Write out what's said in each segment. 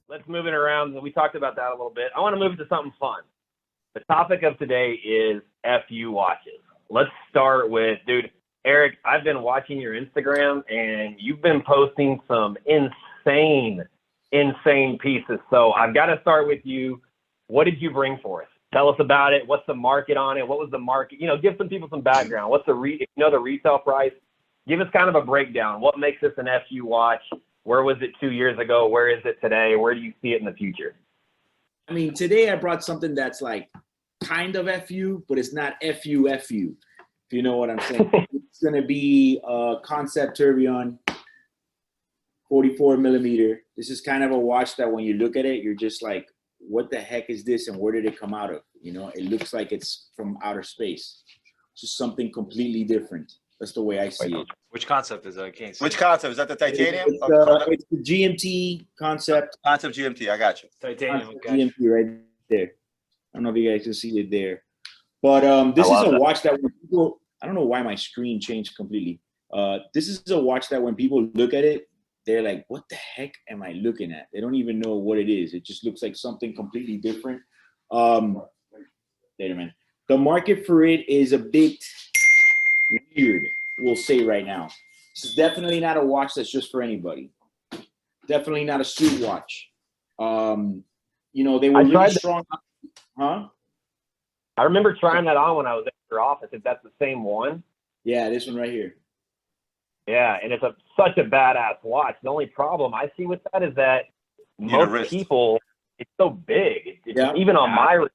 let's move it around. We talked about that a little bit. I want to move it to something fun. The topic of today is FU watches. Let's start with, dude, Eric, I've been watching your Instagram, and you've been posting some insane pieces. So I've got to start with you. What did you bring for us? Tell us about it. What's the market on it? What was the market? You know, give some people some background. What's the if you know the retail price? Give us kind of a breakdown. What makes this an FU watch? Where was it 2 years ago? Where is it today? Where do you see it in the future? I mean, today I brought something that's like kind of FU, but it's not FU, if you know what I'm saying. It's going to be a concept tourbillon, 44 millimeter. This is kind of a watch that when you look at it, you're just like, what the heck is this and where did it come out of? You know, it looks like it's from outer space. It's just something completely different. That's the way I see it. Which concept is that? I can't see. Which concept? Is that the titanium? It's the GMT concept. Concept GMT, I got you. Titanium. GMT right there. I don't know if you guys can see it there. But this is a watch that when people, I don't know why my screen changed completely. This is a watch that when people look at it, they're like, what the heck am I looking at? They don't even know what it is. It just looks like something completely different. Later, man. The market for it is a bit weird, we'll say right now. This is definitely not a watch that's just for anybody. Definitely not a suit watch. You know, they were really strong. Huh? I remember trying that on when I was at your office. If that's the same one. Yeah, this one right here. Yeah, and it's such a badass watch. The only problem I see with that is that most people, it's so big. Even on my wrist,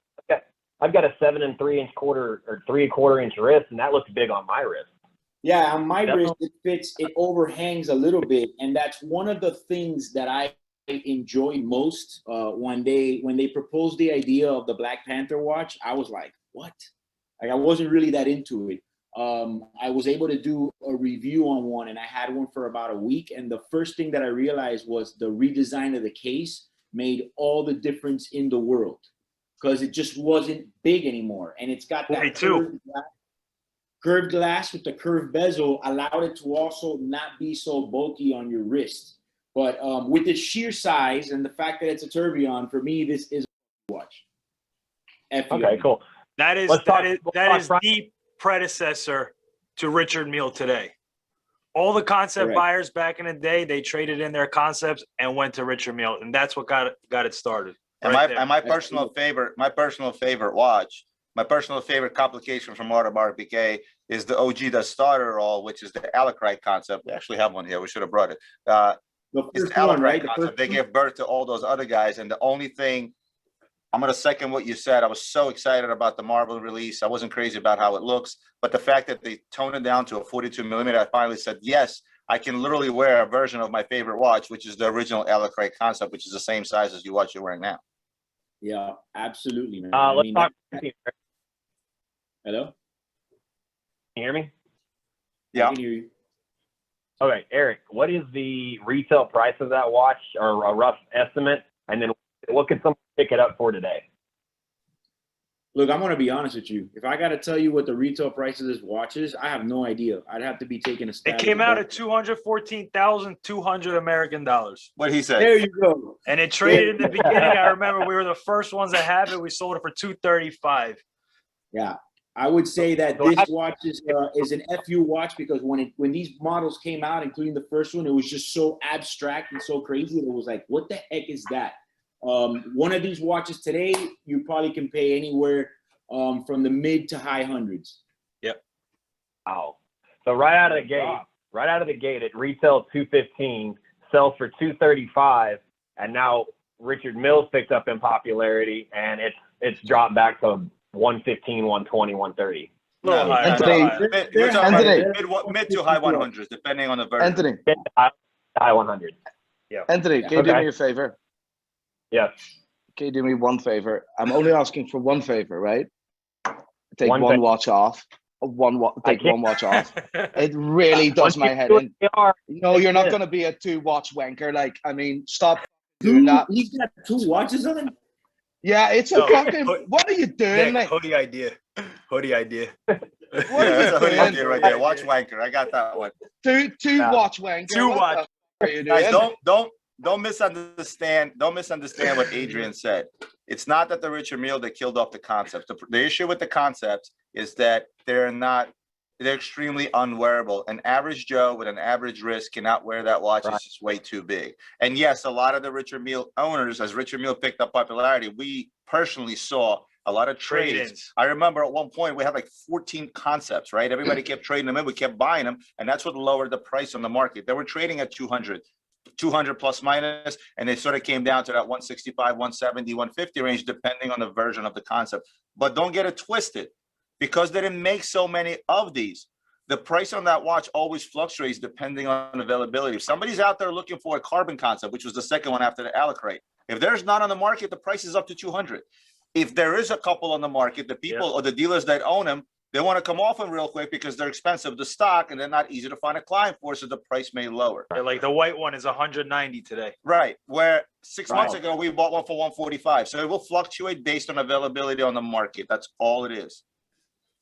I've got a 7 3/4 or 3/4 inch wrist, and that looks big on my wrist. Yeah, on my wrist, it fits, it overhangs a little bit, and that's one of the things that I enjoy most. When they proposed the idea of the Black Panther watch, I was like, what? Like, I wasn't really that into it. I was able to do a review on one, and I had one for about a week. And the first thing that I realized was the redesign of the case made all the difference in the world, because it just wasn't big anymore. And it's got that curved glass with the curved bezel, allowed it to also not be so bulky on your wrist. But with its sheer size and the fact that it's a tourbillon, for me, this is a watch. Okay, cool. That is the predecessor to Richard Mille today. All the concept buyers back in the day, they traded in their concepts and went to Richard Mille, and that's what got it started. And my personal favorite watch, my personal favorite complication from Audemars Piguet is the OG that started it all, which is the Alacrite concept. We actually have one here. We should have brought it. It's the Alacrite concept. They gave birth to all those other guys, and the only thing, I'm going to second what you said. I was so excited about the Marvel release. I wasn't crazy about how it looks, but the fact that they toned it down to a 42 millimeter, I finally said, yes, I can literally wear a version of my favorite watch, which is the original Alacrite concept, which is the same size as the watch you're wearing now. Yeah, absolutely, man. Let's talk. Hello? Can you hear me? Yeah. I can hear you. Okay, Eric, what is the retail price of that watch, or a rough estimate? And then what could someone pick it up for today? Look, I'm going to be honest with you. If I got to tell you what the retail price of this watch is, I have no idea. I'd have to be taking a stab. It came out at $214,200 American dollars. What he said. There you go. And it traded in the beginning. I remember we were the first ones that have it. We sold it for $235. Yeah. I would say that this watch is an FU watch, because when these models came out, including the first one, it was just so abstract and so crazy. It was like, what the heck is that? One of these watches today, you probably can pay anywhere from the mid to high hundreds. Yep. Wow. So right out of the gate, it retails $215, sells for $235, and now Richard Mille's picked up in popularity, and it's dropped back to $115, $120, $130. We're talking about mid to high 100s, depending on the version. Anthony. High 100. Yeah. Anthony, can you do me a favor? Yes. Can you do me one favor? I'm only asking for one favor, right? Take one watch off. Take one watch off. It really does my head in. No, you're not going to be a 2-watch wanker. Like, I mean, stop doing that. He's got 2 watches on him? Yeah, it's a fucking. What are you doing, Nick, hoodie idea. What are you hoodie idea right there. Watch wanker. I got that one. Two watch wanker. 2 watch. Guys, don't misunderstand what Adrian said. It's not that the Richard Mille that killed off the concepts. The issue with the concepts is that they're extremely unwearable. An average Joe with an average wrist cannot wear that watch. Right. It's just way too big. And yes, a lot of the Richard Mille owners, as Richard Mille picked up popularity, we personally saw a lot of trades. I remember at one point we had like 14 concepts, right? Everybody kept trading them in. We kept buying them. And that's what lowered the price on the market. They were trading at 200 plus minus, and they sort of came down to that 165, 170, 150 range, depending on the version of the concept. But don't get it twisted. Because they didn't make so many of these, the price on that watch always fluctuates depending on availability. If somebody's out there looking for a carbon concept, which was the second one after the Alacrite, if there's not on the market, the price is up to 200. If there is a couple on the market, the people or the dealers that own them, they want to come off them real quick because they're expensive to stock and they're not easy to find a client for, so the price may lower. Yeah, like the white one is 190 today. Right, where 6 months ago we bought one for 145. So it will fluctuate based on availability on the market. That's all it is.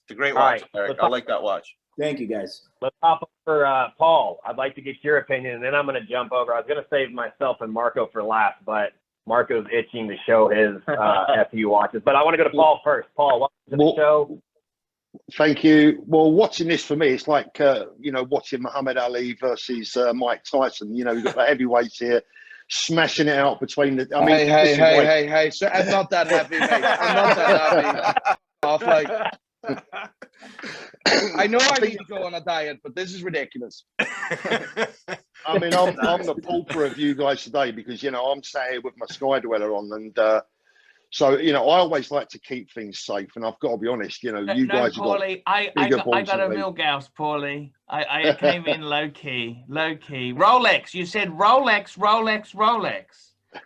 It's a great watch, Eric. I like that watch. Thank you, guys. Let's hop over Paul. I'd like to get your opinion, and then I'm going to jump over. I was going to save myself and Marco for last, but Marco's itching to show his FU watches. But I want to go to Paul first. Paul, welcome to the show. Thank you. Well, watching this for me, it's like, watching Muhammad Ali versus Mike Tyson. You know, we've got the heavyweights here smashing it out between the. I mean, hey. So I'm not that heavy, mate. I'm not that heavy. Off like. I know I need to go on a diet, but this is ridiculous. I mean, I'm the pauper of you guys today because, I'm sat here with my Sky Dweller on. And so, I always like to keep things safe. And I've got to be honest, you guys Paulie, I got a real gouse, Paulie. I came in low key. Rolex. You said Rolex.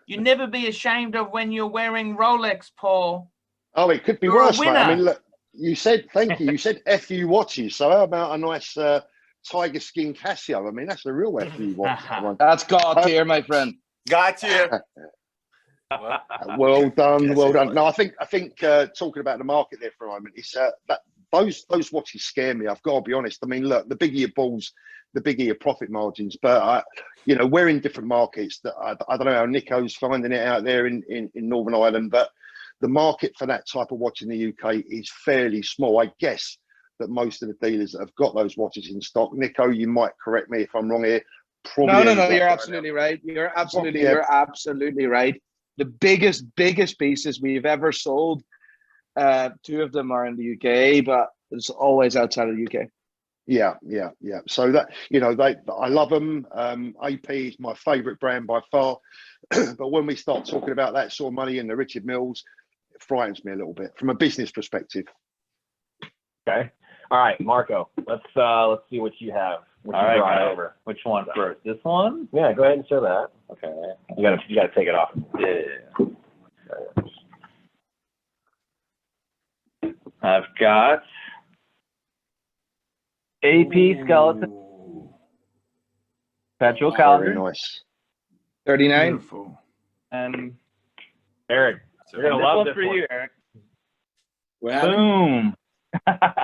You never be ashamed of when you're wearing Rolex, Paul. Oh, it could be worse, mate. I mean, look. You said, thank you. You said FU watches. So how about a nice tiger skin Casio? I mean, that's a real FU watch. That's God tier, my friend. God tier. Well done. No, I think talking about the market there for a moment, it's that those watches scare me. I've got to be honest. I mean, look, the bigger your balls, the bigger your profit margins. But we're in different markets. That I don't know how Nico's finding it out there in Northern Ireland, but the market for that type of watch in the UK is fairly small. I guess that most of the dealers that have got those watches in stock, Nico, you might correct me if I'm wrong here. No, you're absolutely right. You're absolutely right. The biggest pieces we've ever sold, two of them are in the UK, but it's always outside of the UK. Yeah. So that, I love them. AP is my favorite brand by far. But when we start talking about that sort of money in the Richard Milles, it frightens me a little bit from a business perspective. Okay. All right, Marco, let's see what you have. All right, over. Which one first? This one? Yeah, go ahead and show that. Okay. You gotta take it off. Yeah. I've got AP skeleton. Perpetual calendar. Very nice. 39. Beautiful. And Eric, you're gonna love this for one. you, Eric. Boom.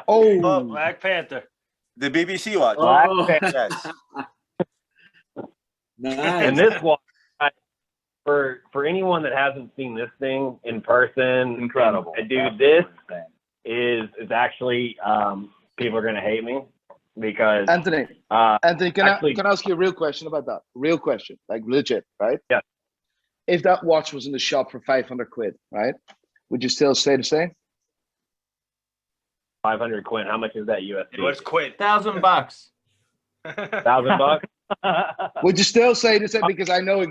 Oh, Black Panther. The BBC watch. Black Panther. Yes. Nice. And this one, for anyone that hasn't seen this thing in person, Incredible. Dude, this is actually people are gonna hate me because Anthony, can I ask you a real question about that? Real question, like legit, right? Yeah. If that watch was in the shop for 500 quid, right? Would you still say the same? 500 quid. How much is that USD? What's quid? $1,000. $1,000. Would you still say the same? Because I know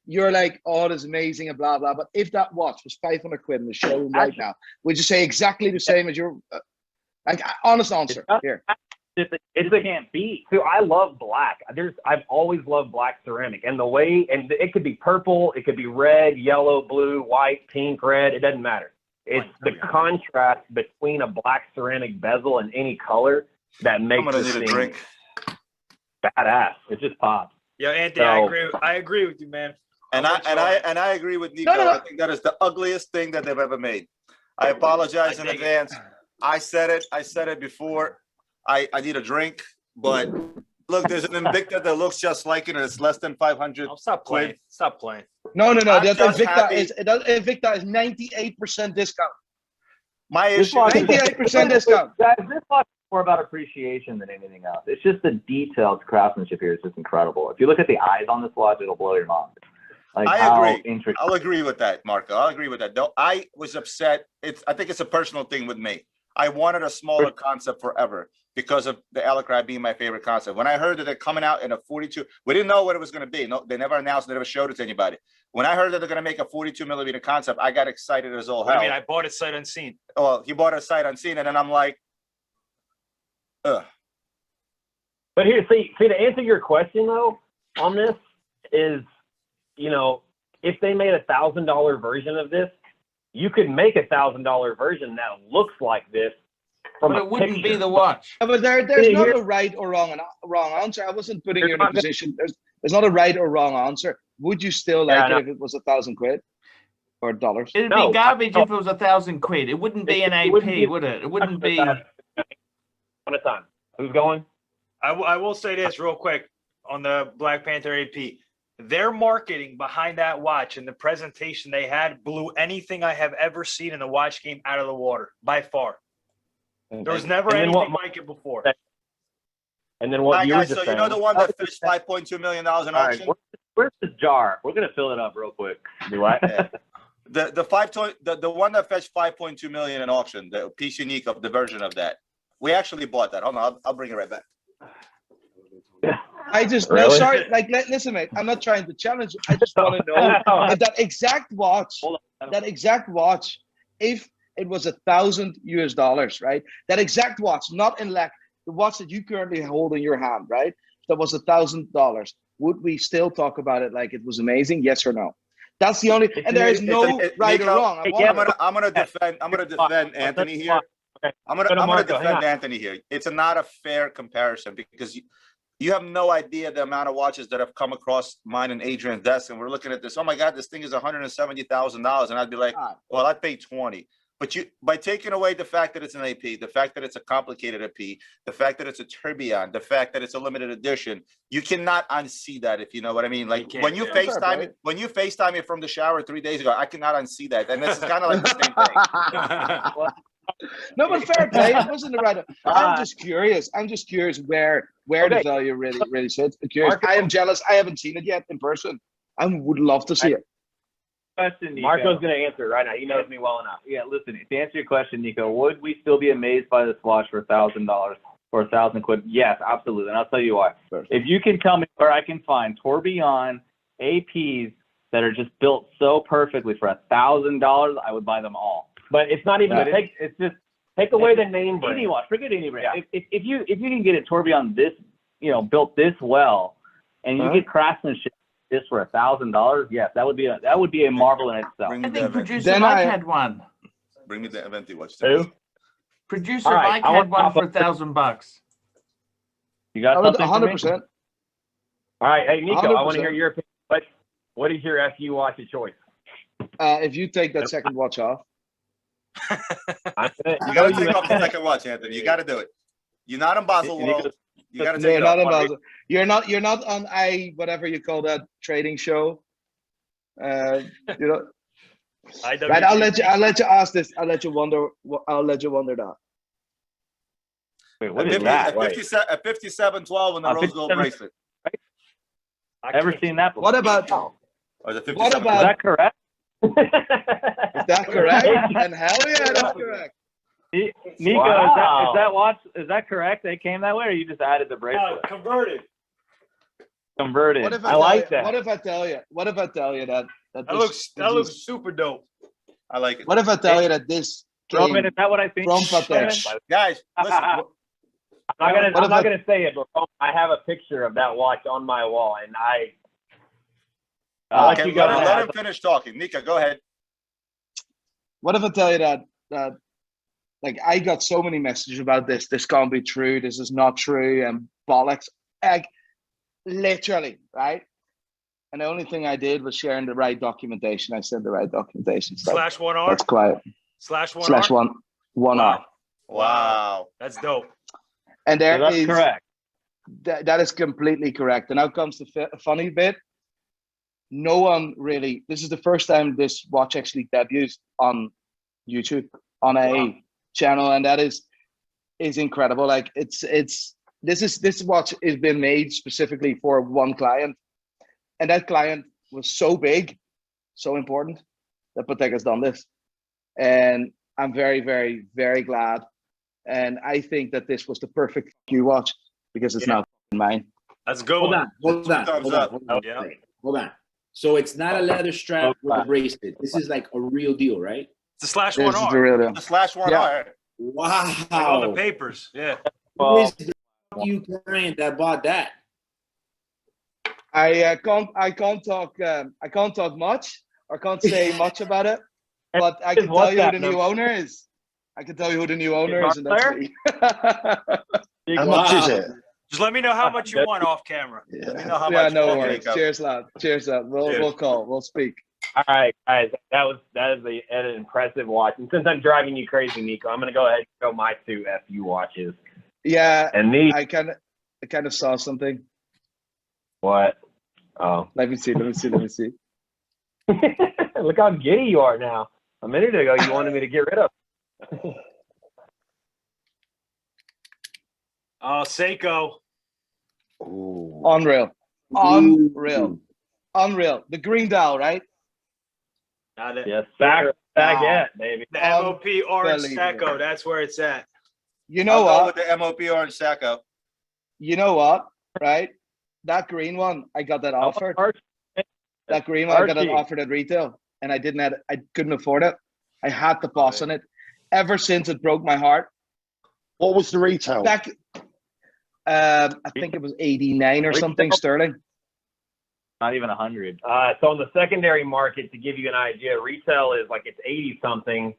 you're like, oh, that's amazing and blah, blah. But if that watch was 500 quid in the showroom right now, would you say exactly the same as your, like, honest answer here? It can't be. So I love black. I've always loved black ceramic, and it could be purple, it could be red, yellow, blue, white, pink, red. It doesn't matter. It's the contrast between a black ceramic bezel and any color that makes this thing badass. It just pops. Yeah, Anthony, I agree with you, man. And I agree with Nico. I think that is the ugliest thing that they've ever made. I apologize in advance. I said it before. I need a drink, but Look, there's an Invicta that looks just like it, and it's less than 500. Oh, stop playing. Stop playing. No. I'm That just Invicta happy- is 98% discount. My This issue watch is is- 98% discount. Guys, this watch is more about appreciation than anything else. It's just the detailed craftsmanship here is just incredible. If you look at the eyes on this watch, it'll blow your mind. Like I how agree. intricate. I'll agree with that, Marco. I'll agree with that. Though I was upset. I think it's a personal thing with me. I wanted a smaller concept forever because of the Alacry being my favorite concept. When I heard that they're coming out in a 42, we didn't know what it was going to be. No, they never announced, they never showed it to anybody. When I heard that they're going to make a 42mm concept, I got excited as all What do hell. you mean? I bought it sight unseen. Well, he bought it sight unseen, and then I'm like, ugh. But here, see, to answer your question though, on this is, you know, if they made $1,000 version of this, you could make $1,000 version that looks like this from But a it wouldn't be picture. the watch. But there's See, not here- a right or wrong answer. I wasn't putting There's you in a not- position. There's not a right or wrong answer. Would you still like Yeah, it no. if it was £1,000 or dollars? It'd No, be garbage no. if it was £1,000. It wouldn't be an It wouldn't AP, be- would it? It wouldn't be. One at a time. Who's going? I will say this real quick on the Black Panther AP. Their marketing behind that watch and the presentation they had blew anything I have ever seen in the watch game out of the water by far. There was never And then anything what- like it before. And then Hi, what you were guys. just So saying. you know the one that fetched $5.2 million in All right, auction? where's this jar? We're gonna fill it up real quick. Do I? Yeah. The one that fetched 5.2 million in auction, the piece unique of the version of that. We actually bought that. Hold on, I'll bring it right back. I just no, Really? sorry. Like, listen, mate. I'm not trying to challenge you. I just want to know if that exact watch, Hold on. if it was $1,000 right? That exact watch, not in lack, the watch that you currently hold in your hand, right? That was $1,000. Would we still talk about it like it was amazing? Yes or no? That's the only. And there is no right or Nico, wrong. I'm gonna defend Anthony here. Okay. I'm Go to gonna Marco, hang defend on. Anthony here. It's not a fair comparison because you have no idea the amount of watches that have come across mine and Adrian's desk, and we're looking at this. Oh my God, this thing is $170,000, and I'd be like, well, I'd pay 20. But by taking away the fact that it's an AP, the fact that it's a complicated AP, the fact that it's a tourbillon, the fact that it's a limited edition, you cannot unsee that, if you know what I mean. Like can't, when you yeah. FaceTime me from the shower 3 days ago, I cannot unsee that, and this is kind of like the same thing. No, but fair play. It wasn't the right. I'm just curious. Where Okay. the value really sits. I'm curious. Marco. I am jealous. I haven't seen it yet in person. I would love to see it. Question, Nico. Marco's going to answer it right now. He knows me well enough. Yeah, listen, to answer your question, Nico, would we still be amazed by this watch for $1,000 or £1,000? Yes, absolutely. And I'll tell you why. If you can tell me where I can find tourbillon APs that are just built so perfectly for $1,000, I would buy them all. But it's not even No, a take. It's just take away the name brand. Any watch, forget any brand. Yeah. If you can get a tourbillon this, built this well, and you get craftsmanship this for $1,000, yes, that would be a marvel in itself. Bring I me the think Aventi. producer Then Mike I- had one. Bring me the Aventi watch. Who? Producer All right, Mike I had want- one for $1,000. You got something for me? 100%. All right, hey Nico, I want 100%. to hear your opinion. What is your FU watch of choice? If you take that second watch off, I'm gonna, You gotta take off the second watch, Anthony. You gotta do it. You're not in Basel Nico- World. You gotta take you're it not off. in Basel. You're not on whatever you call that trading show. Right, I'll let you ask this. I'll let you wonder that. Wait, what At is 50 that? at 5712 on the Uh, rose gold 57 bracelet. Ever seen that before? What about? Or the What 57. Is about- that correct? Is that correct? And hell yeah, that's correct. Nico, Wow. is that correct? They came that way, or you just added the bracelet? Converted. Converted. What if I tell like you- that. What if I tell you that That this, looks super dope. I like it. What if I tell you that this came Roman, is that what I think? from Patek? Guys, listen. I'm What if not I- gonna say it, but I have a picture of that watch on my wall, and I'll let Okay, you go. let him finish talking. Nika, go ahead. What if I tell you that like I got so many messages about this can't be true, this is not true, and bollocks. Like literally, right? And the only thing I did was sharing the right documentation. I sent the right documentation. So Slash 1R. that's quiet. Slash 1R. Slash one R. Wow. That's dope. And So there that's is correct. That is completely correct. And now comes the funny bit. No one really. This is the first time this watch actually debuts on YouTube on a channel, and that is incredible. Like this watch has been made specifically for one client, and that client was so big, so important that Patek has done this, and I'm very, very, very glad. And I think that this was the perfect Q watch because it's now mine. Let's go. Hold on. So it's not a leather strap with a bracelet. This is like a real deal, right? It's a /1R. This is the real deal. The /1R. Wow. Like on the papers. Yeah. Who is the you client that bought that? I can't talk much or can't say much about it, but I can tell you who the new owner is. I can tell you who the new owner is, and that's me. How much is it? Just let me know how much you want off camera. Let me know how Yeah, much. no worries. Cheers, lad. Cheers, lad. We'll call. We'll speak. All right, guys. That is an impressive watch. And since I'm driving you crazy, Nico, I'm gonna go ahead and show my two FU watches. Yeah, And these. I kind of saw something. What? Oh. Let me see. Look how giddy you are now. A minute ago, you wanted me to get rid of. Oh, Seiko. Ooh. Unreal. The green dial, right? Got it. Yes, Baguette, baby. The MOP orange Unbelievable. Seiko. That's where it's at. You know I'll go what? with the MOP orange Sacco. You know what? Right? That green one, I got that offered. That green one, I got it Archie. offered at retail, and I couldn't afford it. I had to pass on it. Ever since it broke my heart. What was the retail? Back, I think it was 89 or something sterling. Not even 100. So in the secondary market, to give you an idea, retail is like it's 80 something,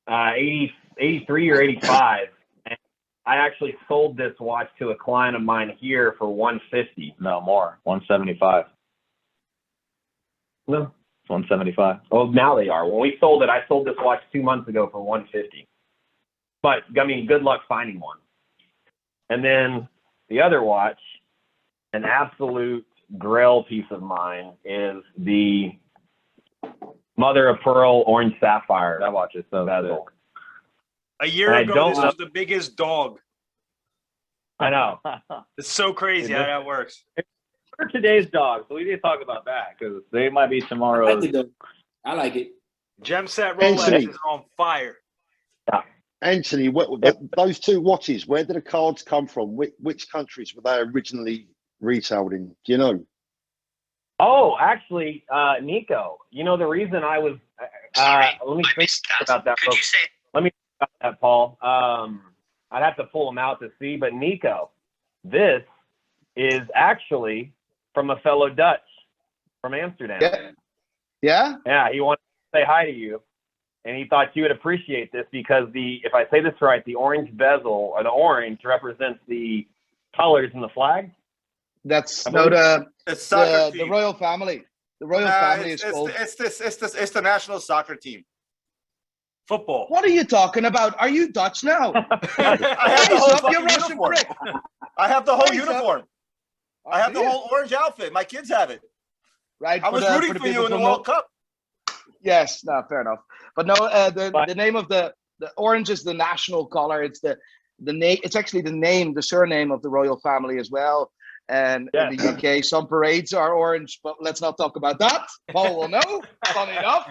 83 or 85. And I actually sold this watch to a client of mine here for 150. No, more. 175. No, It's 175. oh, now they are. When we sold it, I sold this watch 2 months ago for 150. But I mean, good luck finding one. And then the other watch, an absolute grail piece of mine, is the mother of pearl orange sapphire. That watch is so sick. A year And I ago, don't this know- was the biggest dog. I know. It's so crazy how that works. For today's dogs, so we need to talk about that because they might be I tomorrow's. like it though. I like it. Gem set Anthony. Rolex is on fire. Anthony, those two watches, where did the cards come from? Which countries were they originally retailed in? Do you know? Oh, actually, Nico, you know the reason I was. Let me think about that. Let me think about that, Paul. I'd have to pull them out to see, but Nico, this is actually from a fellow Dutch from Amsterdam. Yeah? Yeah, he wanted to say hi to you, and he thought you would appreciate this because if I say this right, the orange bezel or the orange represents the colors in the flag. That's It's soccer the team. royal family. The royal family is called. It's the national soccer team. Football. What are you talking about? Are you Dutch now? I have the Raise whole up, you fucking Russian uniform. prick. I have the whole Raise up. uniform. I have Do the you? whole orange outfit. My kids have it. Right. I was rooting for you in the World Cup. Yes, no, fair enough. But no, the name of the orange is the national color. It's the name. It's actually the surname of the royal family as well. And in the UK, some parades are orange, but let's not talk about that. Paul will know. Funny enough.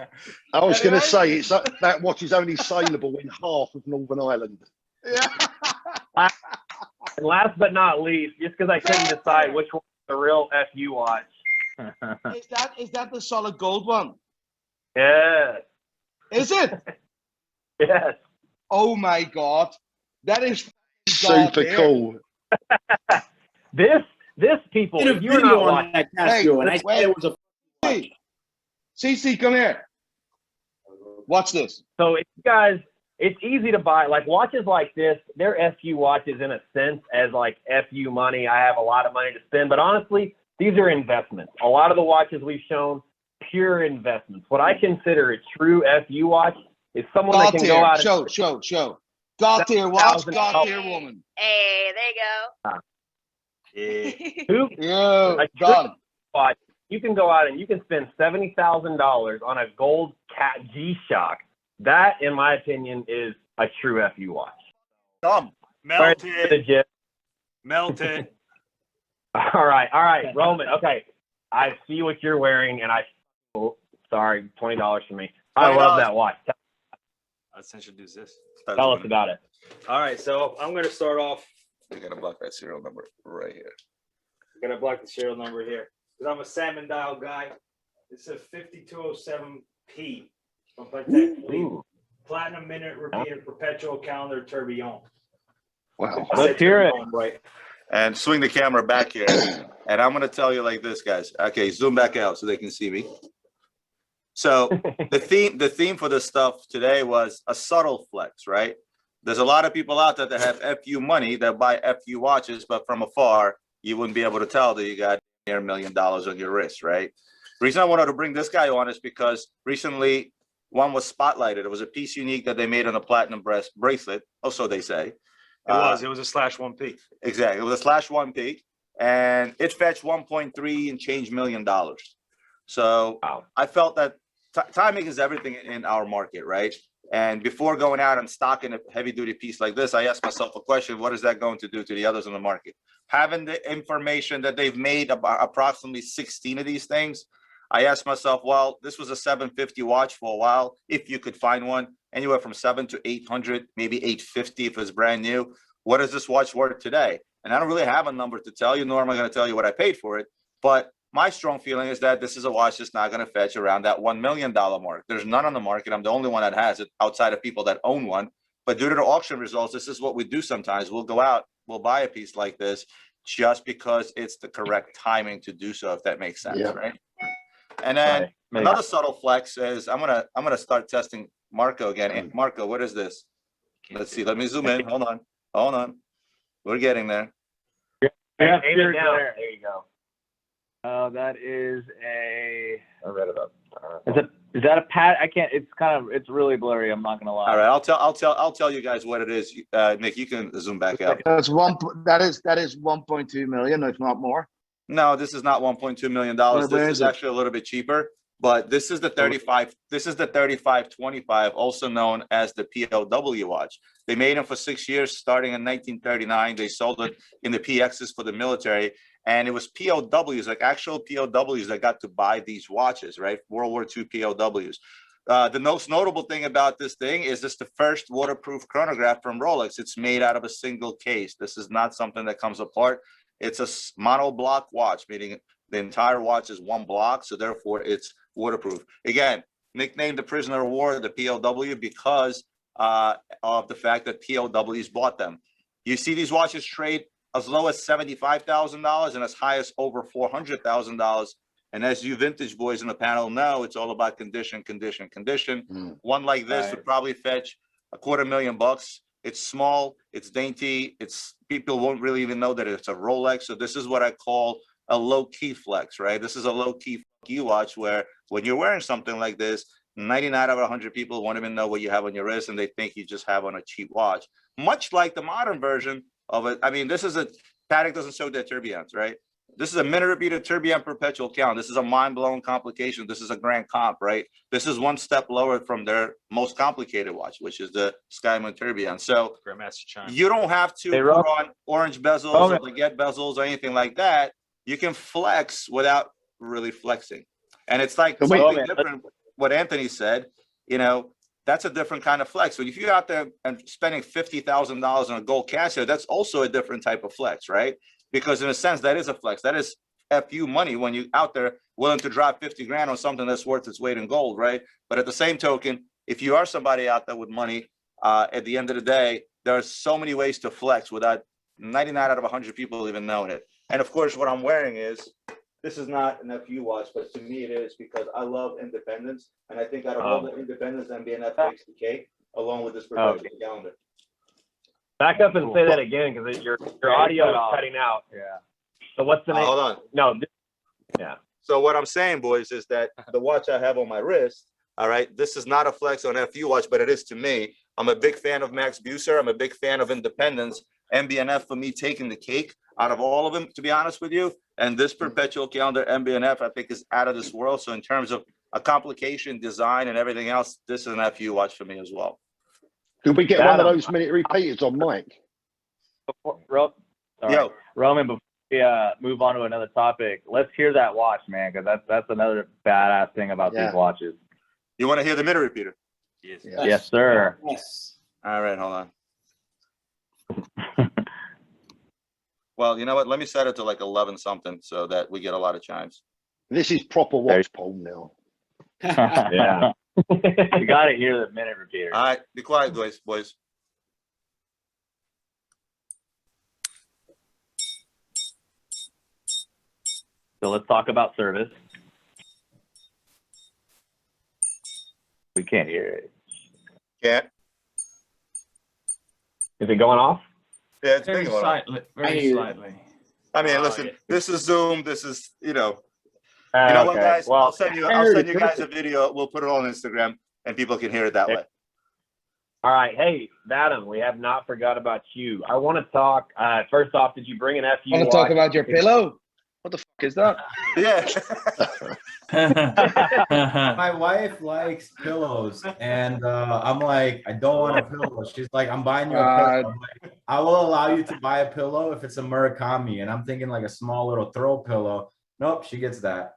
I was going Anyway. to say that watch is only saleable in half of Northern Ireland. Yeah. And last but not least, just because I couldn't decide which one was the real FU watch. Is that the solid gold one? Yes. Is it? Yes. Oh my God. That is Super cool. This people, Did a if you're video not on watching, that Casio, and I said it was a. Hey, CC, come here. Watch this. so if you guys, it's easy to buy. Like watches like this, they're FU watches in a sense as like FU money. I have a lot of money to spend, but honestly, these are investments. A lot of the watches we've shown, pure investments. What I consider a true FU watch is someone that can go out and Show. God tier watch, God $1,000. tier woman. Hey, there you go. Who? Yeah, done. Watch, you can go out and you can spend $70,000 on a gold cat G-Shock. That, in my opinion, is a true FU watch. Dumb. Melted. Melted. All right, Roman. Okay, I see what you're wearing, and sorry, $20 for me. I love that watch. Let's introduce this. Tell us about it. All right, so I'm going to start off. You're gonna block that serial number right here. I'm going to block the serial number here because I'm a salmon dial guy. It's a 5207P from Patek Philippe. Platinum minute repeated perpetual calendar tourbillon. Wow. Let's hear it. Right. And swing the camera back here. And I'm gonna tell you like this, guys. Okay, zoom back out so they can see me. So the theme for this stuff today was a subtle flex, right? There's a lot of people out there that have FU money that buy FU watches, but from afar, you wouldn't be able to tell that you got near $1 million on your wrist, right? The reason I wanted to bring this guy on is because recently one was spotlighted. It was a piece unique that they made on a platinum bracelet, or so they say. It was a /1P. Exactly. It was a /1P, and it fetched 1.3 and change $1 million. So wow. I felt that timing is everything in our market, right? And before going out and stocking a heavy duty piece like this, I asked myself a question: what is that going to do to the others in the market? Having the information that they've made about approximately 16 of these things, I asked myself, well, this was a 750 watch for a while. If you could find one, anywhere from 700 to 800, maybe 850 if it's brand new. What is this watch worth today? And I don't really have a number to tell you, nor am I going to tell you what I paid for it. But my strong feeling is that this is a watch that's not going to fetch around that $1 million mark. There's none on the market. I'm the only one that has it outside of people that own one. But due to the auction results, this is what we do sometimes. We'll go out, we'll buy a piece like this just because it's the correct timing to do so, if that makes sense, right? And then another subtle flex is I'm gonna start testing Marco again. And Marco, what is this? Let's see. Let me zoom in. Hold on. We're getting there. Yeah, aim it down. There you go. That is a. I read it up. Is that a pat? I can't. It's really blurry. I'm not gonna lie. All right, I'll tell you guys what it is. Nick, you can zoom back out. That is 1.2 million, if not more. No, this is not $1.2 million. This is actually a little bit cheaper, but this is the 35. This is the 3525, also known as the POW watch. They made them for 6 years, starting in 1939. They sold it in the PXs for the military, and it was POWs, like actual POWs, that got to buy these watches, right? World War II POWs. The most notable thing about this thing is this the first waterproof chronograph from Rolex. It's made out of a single case. This is not something that comes apart. It's a mono block watch, meaning the entire watch is one block, so therefore it's waterproof. Again, nicknamed the prisoner of war, the POW, because of the fact that POWs bought them. You see these watches trade as low as $75,000 and as high as over $400,000. And as you vintage boys in the panel know, it's all about condition. One like this would probably fetch $250,000. It's small, it's dainty, people won't really even know that it's a Rolex. So this is what I call a low-key flex, right? This is a low-key watch where when you're wearing something like this, 99 out of 100 people won't even know what you have on your wrist, and they think you just have on a cheap watch. Much like the modern version of it. I mean, this is Patek doesn't show their tourbillons, right? This is a minute repeated tourbillon perpetual count. This is a mind-blowing complication. This is a grand comp, right? This is one step lower from their most complicated watch, which is the Sky Moon tourbillon. So you don't have to put on orange bezels or Baguette bezels or anything like that. You can flex without really flexing. And it's like something different. What Anthony said, that's a different kind of flex. So if you're out there and spending $50,000 on a gold Casio, that's also a different type of flex, right? Because in a sense, that is a flex. That is FU money when you're out there willing to drop 50 grand on something that's worth its weight in gold, right? But at the same token, if you are somebody out there with money, at the end of the day, there are so many ways to flex without 99 out of 100 people even knowing it. And of course, what I'm wearing this is not an FU watch, but to me it is, because I love independence. And I think out of all the independence, mb&f takes the cake, along with this perpetual calendar. Back up and say that again, because your audio is cutting out. Yeah. So what's the name? Hold on. No. Yeah. So what I'm saying, boys, is that the watch I have on my wrist, all right, this is not a flex on FU watch, but it is to me. I'm a big fan of Max Buser. I'm a big fan of independence. mb&f for me taking the cake. out of all of them, to be honest with you. And this Perpetual calendar mb&f, I think, is out of this world. So in terms of a complication, design, and everything else, this is an FU watch for me as well. Could we get one of those minute repeaters on mic? Roman, before we move on to another topic, let's hear that watch, man, because that's another badass thing about these watches. You want to hear the minute repeater? Yes, sir. Yes. All right, hold on. Well, you know what? Let me set it to like 11 something so that we get a lot of chimes. This is proper watch poll now. Yeah. You got to hear the minute repeater. All right, be quiet, boys. So let's talk about service. We can't hear it. Can't. Is it going off? Yeah, it's Very big one. very slightly. I mean, listen, this is Zoom. This is, you know Okay. what, guys? Well, I'll send you guys a video. We'll put it on Instagram and people can hear it that way. all right. Hey, Vadim, we have not forgot about you. I want to talk. First off, did you bring an FU? Want to talk about your pillow? What the fuck is that? Yeah. My wife likes pillows, and I'm like, I don't want a pillow. She's like, I'm buying you a pillow. I'm like, I will allow you to buy a pillow if it's a Murakami, and I'm thinking like a small little throw pillow. Nope, she gets that.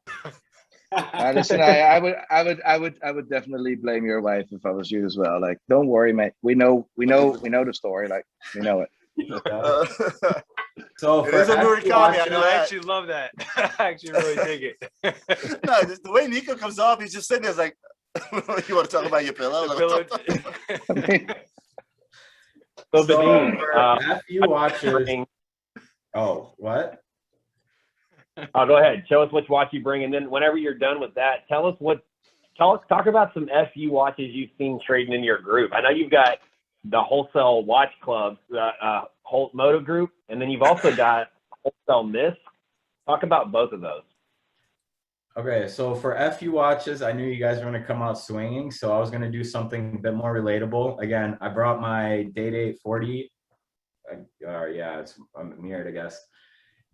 Listen, I would definitely blame your wife if I was you as well. Like, don't worry, mate. We know the story. Like, we know it. So It is a Murakami. I know I that. actually love that. I actually really dig it. No, just the way Nico comes off, he's just sitting there like, you want to talk about your pillow? I mean, So, So Vadim, for FU watches. Oh, what? oh, go ahead. Show us which watch you bring, and then whenever you're done with that, talk about some FU watches you've seen trading in your group. I know you've got the wholesale watch club, Holt Moto group, and then you've also got wholesale Miss. Talk about both of those. Okay, so for FU watches, I knew you guys were going to come out swinging, so I was going to do something a bit more relatable. Again, I brought my Day-Date 40. Yeah, it's mirrored, I guess.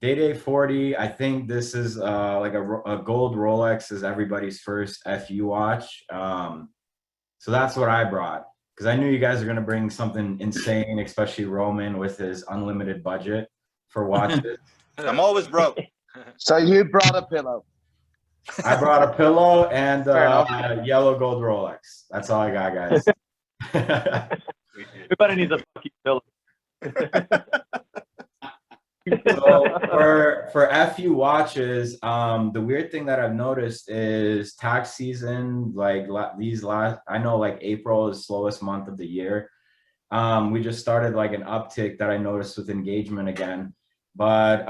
Day-Date 40, I think this is like a gold Rolex is everybody's first FU watch. So that's what I brought, because I knew you guys are going to bring something insane, especially Roman with his unlimited budget for watches. I'm always broke. so you brought a pillow. I brought a pillow and yellow gold Rolex. That's all I got, guys. Everybody needs a fucking pillow. So for FU watches, the weird thing that I've noticed is tax season, like I know like April is slowest month of the year. We just started like an uptick that I noticed with engagement again. But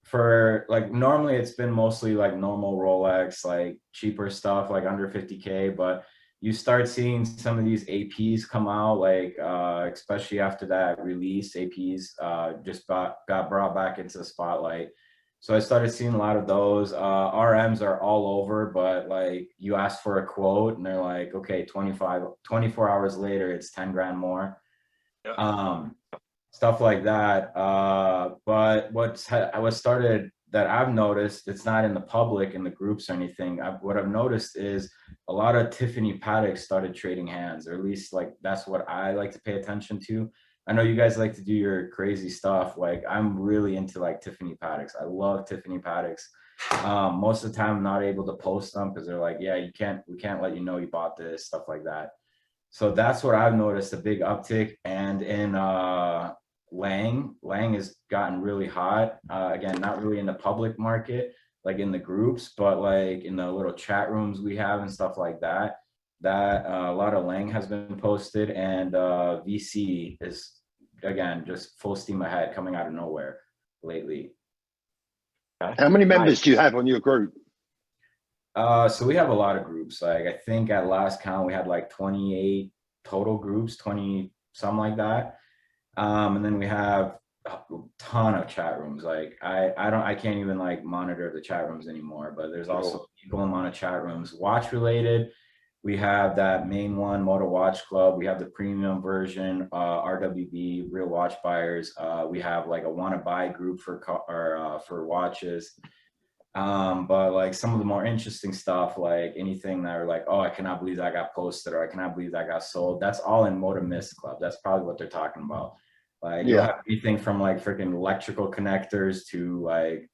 for like normally it's been mostly like normal Rolex, like cheaper stuff, like under 50K, but you start seeing some of these APs come out, like especially after that release, APs just got brought back into the spotlight. So I started seeing a lot of those. RMs are all over, but like you ask for a quote and they're like, okay, 24 hours later, it's 10 grand more. Yep. Stuff like that. But what started that I've noticed, it's not in the public, in the groups or anything. What I've noticed is a lot of Tiffany Pateks started trading hands, or at least like that's what I like to pay attention to. I know you guys like to do your crazy stuff. Like I'm really into like Tiffany Pateks. I love Tiffany Pateks. Most of the time I'm not able to post them because they're like, yeah, we can't let you know you bought this, stuff like that. So that's what I've noticed, a big uptick. And in Lang has gotten really hot. Again, not really in the public market, like in the groups, but like in the little chat rooms we have and stuff like that. A lot of Lang has been posted, and VC is again just full steam ahead, coming out of nowhere lately. How many members do you have on your group? So we have a lot of groups. Like I think at last count we had like 28 total groups, 20 something like that. And then we have a ton of chat rooms. Like I can't even like monitor the chat rooms anymore, but there's also equal amount of chat rooms, watch related, We have that main one, Moda Watch Club. We have the premium version, RWB, Real Watch Buyers. We have like a wanna buy group for watches. But like some of the more interesting stuff, like anything that are like, oh, I cannot believe that got posted, or I cannot believe that got sold. That's all in Moda Mist Club. That's probably what they're talking about. Like you have anything from like freaking electrical connectors to like,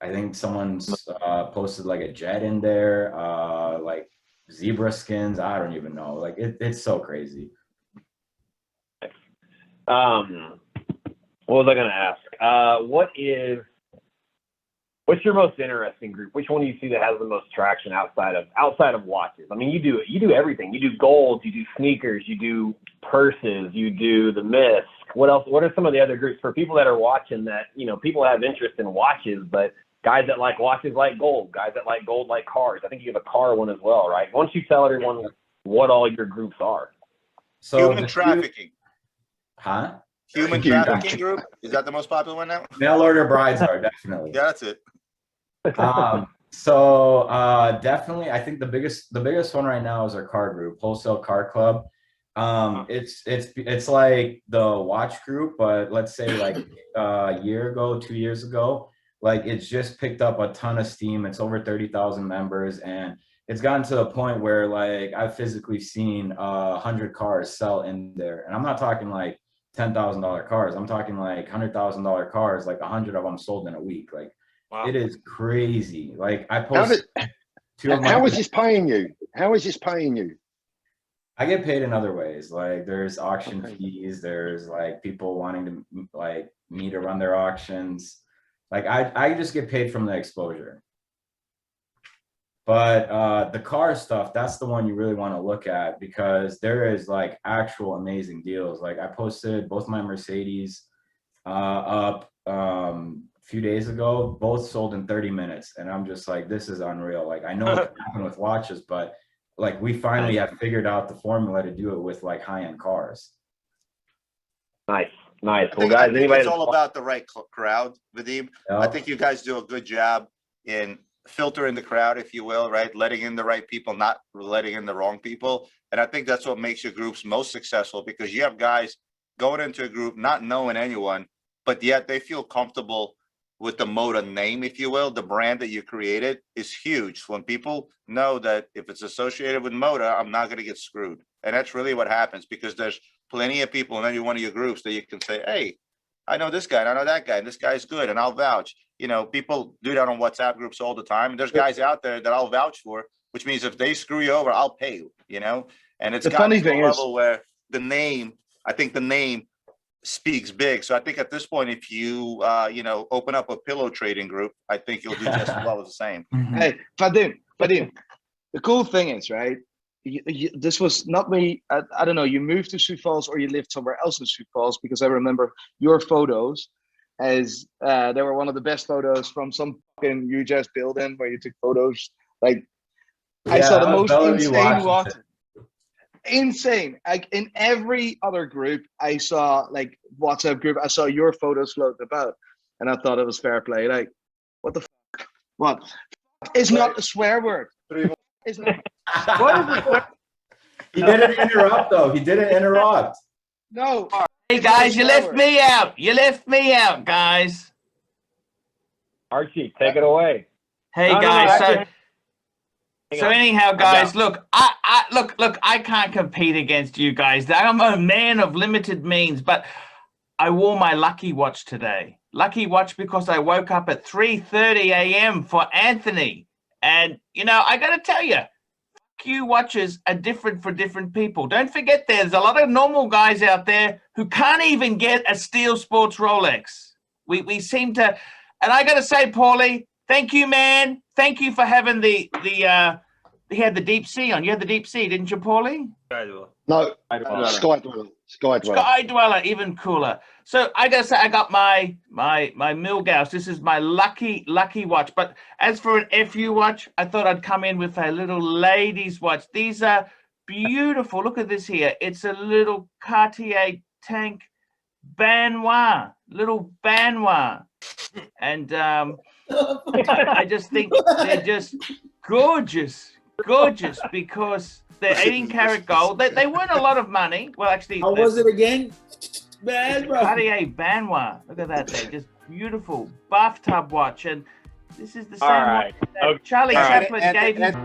I think someone's posted like a jet in there, like zebra skins. I don't even know. Like it's so crazy. What was I gonna ask? What's your most interesting group? Which one do you see that has the most traction outside of watches? I mean, you do everything. You do gold, you do sneakers, you do purses, you do the mist. What else? What are some of the other groups for people that are watching that, you know, people have interest in watches, but guys that like watches like gold, guys that like gold like cars. I think you have a car one as well, right? Why don't you tell everyone what all your groups are? So human trafficking. Huh? Human trafficking group? Is that the most popular one now? Mail order brides are definitely. Yeah, that's it. So definitely, I think the biggest one right now is our car group, Wholesale Car Club. It's like the watch group, but let's say like a year ago, 2 years ago, like it's just picked up a ton of steam. It's over 30,000 members, and it's gotten to the point where like I've physically seen 100 cars sell in there, and I'm not talking like $10,000 cars. I'm talking like $100,000 cars. Like 100 of them sold in a week. Like wow. It is crazy. Like I posted. How is this paying you? How is this paying you? I get paid in other ways. Like there's auction fees. There's like people wanting to like me to run their auctions. Like I just get paid from the exposure. But the car stuff, that's the one you really want to look at, because there is like actual amazing deals. Like I posted both my Mercedes up a few days ago, both sold in 30 minutes. And I'm just like, this is unreal. Like I know it can happen with watches, but like we finally have figured out the formula to do it with like high-end cars. Nice. Well, guys, I think it's all about the right crowd, Vadim. Yep. I think you guys do a good job in filtering the crowd, if you will, right? Letting in the right people, not letting in the wrong people. And I think that's what makes your groups most successful, because you have guys going into a group not knowing anyone, but yet they feel comfortable with the Moda name, if you will. The brand that you created is huge. When people know that if it's associated with Moda, I'm not going to get screwed. And that's really what happens, because there's plenty of people in any one of your groups that you can say, hey, I know this guy, and I know that guy, and this guy's good, and I'll vouch. You know, people do that on WhatsApp groups all the time. And there's guys out there that I'll vouch for, which means if they screw you over, I'll pay you, know? And it's gotten to a level where the name, I think the name speaks big. So I think at this point, if you, you know, open up a pillow trading group, I think you'll do just as well as the same. Hey, Vadim, the cool thing is, right? This was not me. I don't know. You moved to Sioux Falls or you lived somewhere else in Sioux Falls, because I remember your photos as they were one of the best photos from some fucking UJS building where you took photos. Like yeah, I saw the most insane watch. Insane. Like in every other group I saw, like WhatsApp group, I saw your photos floating about, and I thought it was fair play. Like, what the fuck? What? It's not a swear word. It's not. What is it? He didn't interrupt though. He didn't interrupt. No. Hey guys, you left me out. You left me out, guys. Archie, take it away. Hey guys, so anyhow, guys, look, I can't compete against you guys. I'm a man of limited means, but I wore my lucky watch today. Lucky watch because I woke up at 3:30 a.m. for Anthony. And, you know, I got to tell you, Q watches are different for different people. Don't forget, there's a lot of normal guys out there who can't even get a Steel Sports Rolex. We seem to, and I got to say, Paulie, thank you, man. Thank you for having he had the deep sea on. You had the deep sea, didn't you, Paulie? No, Sky Dweller, even cooler. So I gotta say, I got my Milgauss. This is my lucky watch. But as for an FU watch, I thought I'd come in with a little ladies' watch. These are beautiful. Look at this here. It's a little Cartier Tank Banois, little Banois, and I just think they're just gorgeous because They're 18 karat gold. They weren't a lot of money. Well, actually, How was it again? Bad, bro. Cartier Banois. Look at that thing. Just beautiful bathtub watch. And this is the same All right. watch that Charlie Okay. Chaplin gave his